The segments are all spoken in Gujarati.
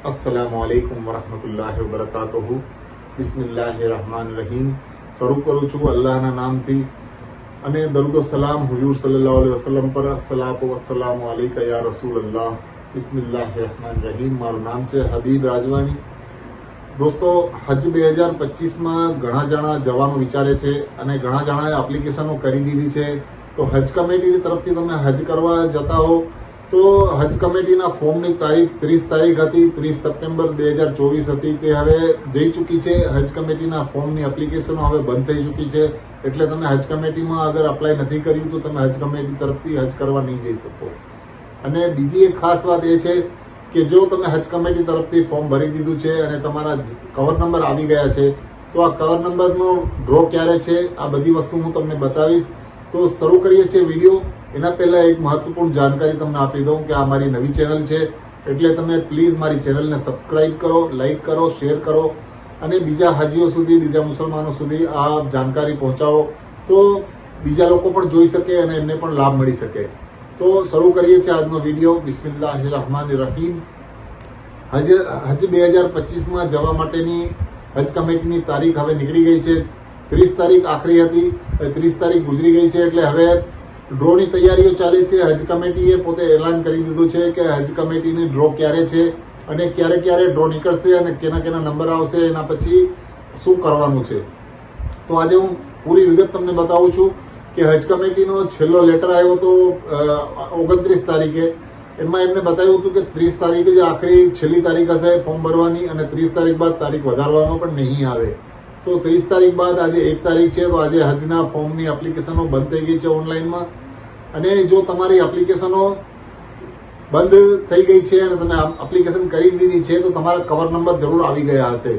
अस्सलामुअलैकुम वरहमतुल्लाहि वबरकातुहु। बिस्मिल्लाहिर्रहमानिर्रहीम। શરૂ કરું છું અલ્લાહના નામથી અને દરુદ સલામ હુજૂર સલ્લલ્લાહુ અલૈહિ વસલ્લમ પર। અસ્સલાતુ વસ્સલામુ અલૈકા યા રસૂલલ્લાહ। બિસ્મિલ્લાહિર્રહમાનિર્રહીમ। મારું નામ છે હબીબ રાજવાણી। દોસ્તો, હજ 2025માં ઘણા જણા જવાનું વિચારે છે અને ઘણા જણાએ એપ્લિકેશનો કરી દીધી છે। તો હજ કમિટી તરફથી તમે હજ કરવા જતા હો તો હજ કમિટીના ફોર્મની તારીખ 30 તારીખ હતી, 30 સપ્ટેમ્બર 2024 હતી, તે હવે જઈ ચૂકી છે। હજ કમિટીના ફોર્મની એપ્લિકેશનો હવે બંધ થઈ ચૂકી છે, એટલે તમે હજ કમિટીમાં અગર અપ્લાય નથી કર્યું તો તમે હજ કમિટી તરફથી હજ કરવા નહીં જઈ શકો। અને બીજી એક ખાસ વાત એ છે કે જો તમે હજ કમિટી તરફથી ફોર્મ ભરી દીધું છે અને તમારા કવર નંબર આવી ગયા છે તો આ કવર નંબરનો ડ્રો ક્યારે છે આ બધી વસ્તુ હું તમને બતાવીશ। તો શરૂ કરીએ છીએ વિડીયો। એના પહેલા એક મહત્વપૂર્ણ જાણકારી તમને આપી દઉં કે આ મારી નવી ચેનલ છે, એટલે તમે પ્લીઝ મારી ચેનલને સબસ્ક્રાઇબ કરો, લાઇક કરો, શેર કરો અને બીજા હાજીઓ સુધી, બીજા મુસલમાનો સુધી આ જાણકારી પહોંચાડો તો બીજા લોકો પણ જોઈ શકે અને એમને પણ લાભ મળી શકે। તો શરૂ કરીએ છીએ આજનો વિડીયો। બિસ્મિલ્લાહિર્રહમાનિર્રહીમ। હજ 2025માં જવા માટેની હજ કમિટીની તારીખ હવે નીકળી ગઈ છે। 30 તારીખ આખરી હતી, 30 તારીખ ગુજરી ગઈ છે, એટલે હવે ડ્રોની તૈયારીઓ ચાલે છે। હજ કમિટીએ પોતે એલાન કરી દીધું છે કે હજ કમિટીની ડ્રો ક્યારે છે અને ક્યારે ક્યારે ડ્રો નીકળશે અને કેના કેના નંબર આવશે, એના પછી શું કરવાનું છે। તો આજે હું પૂરી વિગત તમને બતાવું છું કે હજ કમિટીનો છેલ્લો લેટર આવ્યો હતો 29 તારીખે। એમાં એમને બતાવ્યું હતું કે 30 તારીખે જ આખરી છેલ્લી તારીખ હશે ફોર્મ ભરવાની અને 30 તારીખ બાદ તારીખ વધારવામાં પણ નહીં આવે। તો 30 તારીખ બાદ આજે 1 તારીખ છે, તો આજે હજના ફોર્મની એપ્લિકેશનો બંધ થઈ ગઈ છે ઓનલાઈનમાં। અને જો તમારી એપ્લિકેશનો બંધ થઈ ગઈ છે અને તમે એપ્લિકેશન કરી દીધી છે તો તમારા કવર નંબર જરૂર આવી ગયા હશે।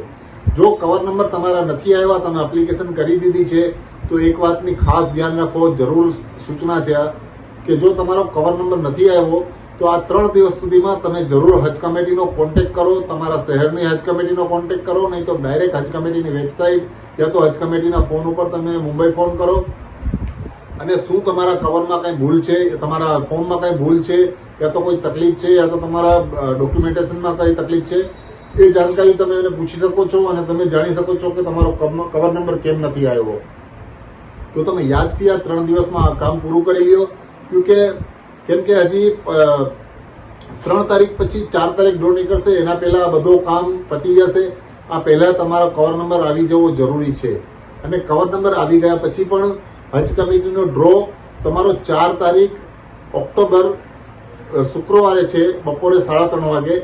જો કવર નંબર તમારા નથી આવ્યા, તમે એપ્લિકેશન કરી દીધી છે, તો એક વાતની ખાસ ધ્યાન રાખો, જરૂર સૂચના છે કે જો તમારો કવર નંબર નથી આવ્યો તો આ 3 દિવસ સુધીમાં તમે જરૂર હજ કમિટીનો કોન્ટેક્ટ કરો, તમારા શહેરની હજ કમિટીનો કોન્ટેક્ટ કરો, નહીં તો ડાયરેક્ટ હજ કમિટીની વેબસાઇટ યા તો હજ કમિટીના ફોન ઉપર તમે મુંબઈ ફોન કરો અને શું તમારા કવરમાં કઈ ભૂલ છે, તમારા ફોર્મમાં કઈ ભૂલ છે યા તો કોઈ તકલીફ છે યા તો તમારા ડોક્યુમેન્ટેશનમાં કઈ તકલીફ છે, એ જાણકારી તમે એને પૂછી શકો છો અને તમે જાણી શકો છો કે તમારો કવર નંબર કેમ નથી આવ્યો। તો તમે યાદથી આ 3 દિવસમાં આ કામ પૂરું કરી લો, કેમ કે હજી 3 તારીખ પછી 4 તારીખ ડ્રો નીકળશે, એના પહેલા આ બધું કામ પતી જશે। આ પહેલા તમારો કવર નંબર આવી જવો જરૂરી છે અને કવર નંબર આવી ગયા પછી પણ હજ કમિટીનો ડ્રો તમારો 4 તારીખ ઓક્ટોબર શુક્રવારે છે, બપોરે 3:30 વાગે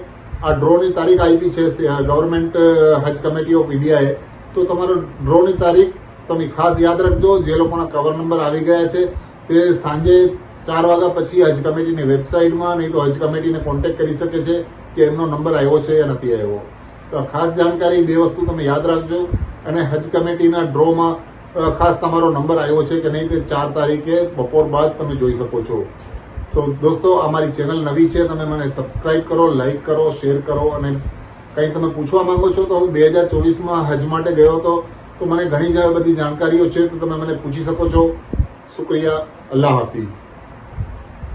આ ડ્રોની તારીખ આપી છે ગવર્મેન્ટ હજ કમિટી ઓફ ઇન્ડિયાએ। તો તમારો ડ્રોની તારીખ તમે ખાસ યાદ રાખજો। જે લોકોના કવર નંબર આવી ગયા છે તે સાંજે 4 વાગ્યા પછી હજ કમિટીની વેબસાઇટમાં, નહીં તો હજ કમિટીને કોન્ટેક્ટ કરી શકે છે કે એમનો નંબર આવ્યો છે યા નથી આવ્યો। તો ખાસ જાણકારી 2 વસ્તુ તમે યાદ રાખજો અને હજ કમિટીના ડ્રોમાં ખાસ તમારો નંબર આવ્યો છે કે નહીં તે 4 તારીખે બપોર બાદ તમે જોઈ શકો છો। તો દોસ્તો, અમારી ચેનલ નવી છે, તમે મને સબસ્ક્રાઇબ કરો, લાઇક કરો, શેર કરો અને કંઈ તમે પૂછવા માંગો છો તો હું 2024માં હજ માટે ગયો હતો તો મને ઘણી બધી જાણકારીઓ છે, તો તમે મને પૂછી શકો છો। શુક્રિયા। અલ્લાહ હાફિઝ।